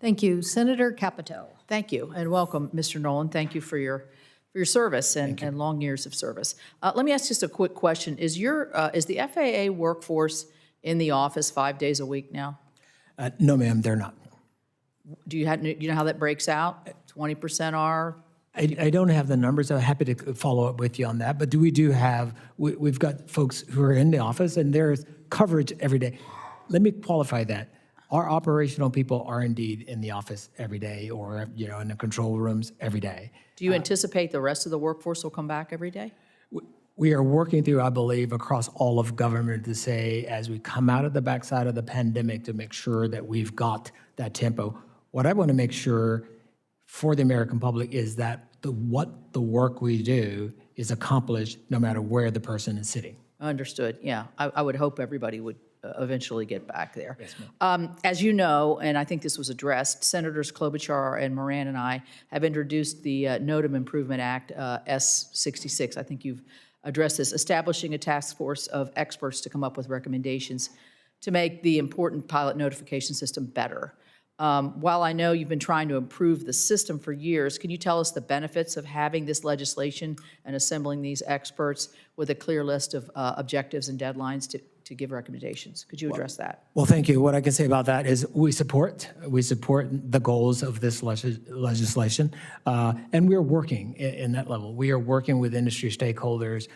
Thank you. Senator Capito. Thank you, and welcome, Mr. Nolan. Thank you for your service and long years of service. Let me ask just a quick question. Is the FAA workforce in the office 5 days a week now? No, ma'am, they're not. Do you know how that breaks out? 20% are? I don't have the numbers. I'm happy to follow up with you on that. But we've got folks who are in the office, and there's coverage every day. Let me qualify that. Our operational people are indeed in the office every day, or in the control rooms every day. Do you anticipate the rest of the workforce will come back every day? We are working through, I believe, across all of government to say, as we come out of the backside of the pandemic, to make sure that we've got that tempo. What I want to make sure for the American public is that what the work we do is accomplished no matter where the person is sitting. Understood. Yeah, I would hope everybody would eventually get back there. Yes, ma'am. As you know, and I think this was addressed, Senators Klobuchar and Moran and I have introduced the NOTAM Improvement Act, S66. I think you've addressed this, establishing a task force of experts to come up with recommendations to make the important pilot notification system better. While I know you've been trying to improve the system for years, can you tell us the benefits of having this legislation and assembling these experts with a clear list of objectives and deadlines to give recommendations? Could you address that? Well, thank you. What I can say about that is we support the goals of this legislation, and we're working in that level. We are working with industry stakeholders.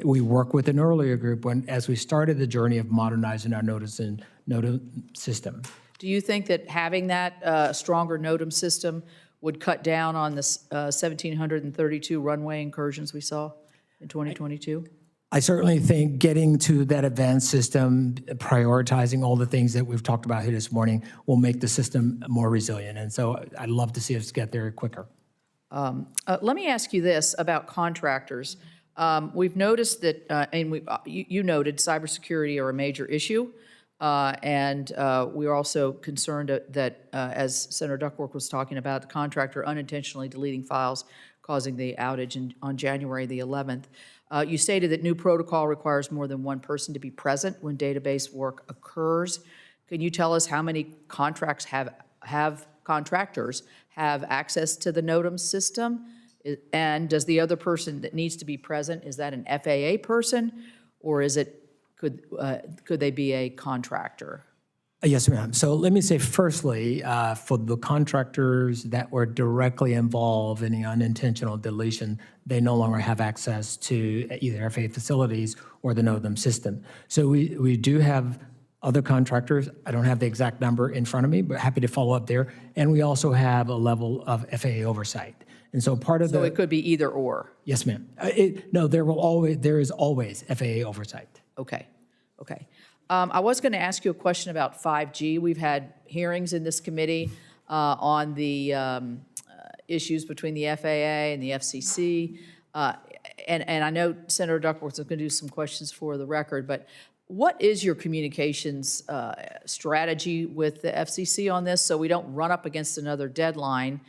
We work with an earlier group as we started the journey of modernizing our NOTAM system. Do you think that having that stronger NOTAM system would cut down on the 1,732 runway incursions we saw in 2022? I certainly think getting to that advanced system, prioritizing all the things that we've talked about here this morning, will make the system more resilient. And so I'd love to see us get there quicker. Let me ask you this about contractors. We've noticed that, and you noted cybersecurity are a major issue. And we are also concerned that, as Senator Duckworth was talking about, the contractor unintentionally deleting files, causing the outage on January the 11th. You stated that new protocol requires more than one person to be present when database work occurs. Can you tell us how many contractors have access to the NOTAM system? And does the other person that needs to be present, is that an FAA person, or is it could they be a contractor? Yes, ma'am. So let me say, firstly, for the contractors that were directly involved in the unintentional deletion, they no longer have access to either FAA facilities or the NOTAM system. So we do have other contractors. I don't have the exact number in front of me, but happy to follow up there. And we also have a level of FAA oversight. And so so it could be either or. Yes, ma'am. There is always FAA oversight. Okay. I was going to ask you a question about 5G. We've had hearings in this committee on the issues between the FAA and the FCC. And I know Senator Duckworth is going to do some questions for the record, but what is your communications strategy with the FCC on this so we don't run up against another deadline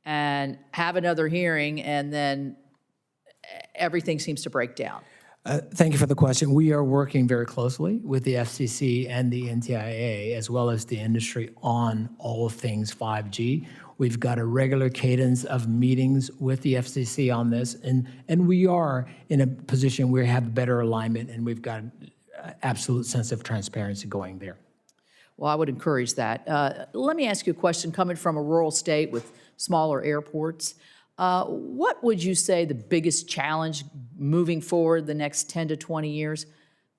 and have another hearing and then everything seems to break down? Thank you for the question. We are working very closely with the FCC and the NTIA, as well as the industry, on all things 5G. We've got a regular cadence of meetings with the FCC on this, and we are in a position where we have better alignment, and we've got an absolute sense of transparency going there. Well, I would encourage that. Let me ask you a question coming from a rural state with smaller airports. What would you say the biggest challenge moving forward the next 10 to 20 years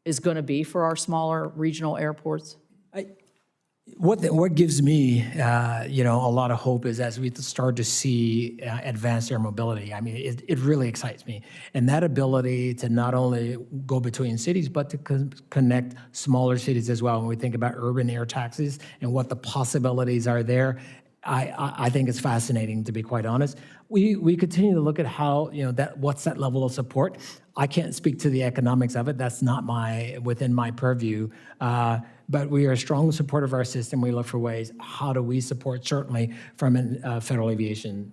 is going to be for our smaller regional airports? What gives me, a lot of hope is as we start to see advanced air mobility. I mean, it really excites me. And that ability to not only go between cities, but to connect smaller cities as well. When we think about urban air taxis and what the possibilities are there, I think it's fascinating, to be quite honest. We continue to look at how, what's that level of support. I can't speak to the economics of it. That's not within my purview. But we are a strong supporter of our system. We look for ways, how do we support, certainly from a Federal Aviation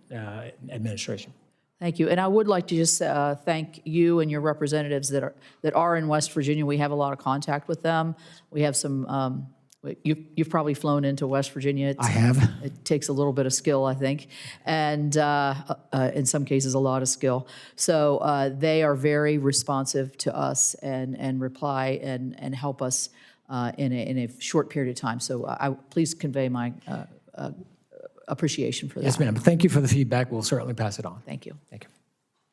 Administration. Thank you. And I would like to just thank you and your representatives that are in West Virginia. We have a lot of contact with them. We have some You've probably flown into West Virginia. I have. It takes a little bit of skill, I think, and in some cases, a lot of skill. So they are very responsive to us and reply and help us in a short period of time. So please convey my appreciation for that. Yes, ma'am. Thank you for the feedback. We'll certainly pass it on. Thank you. Thank you.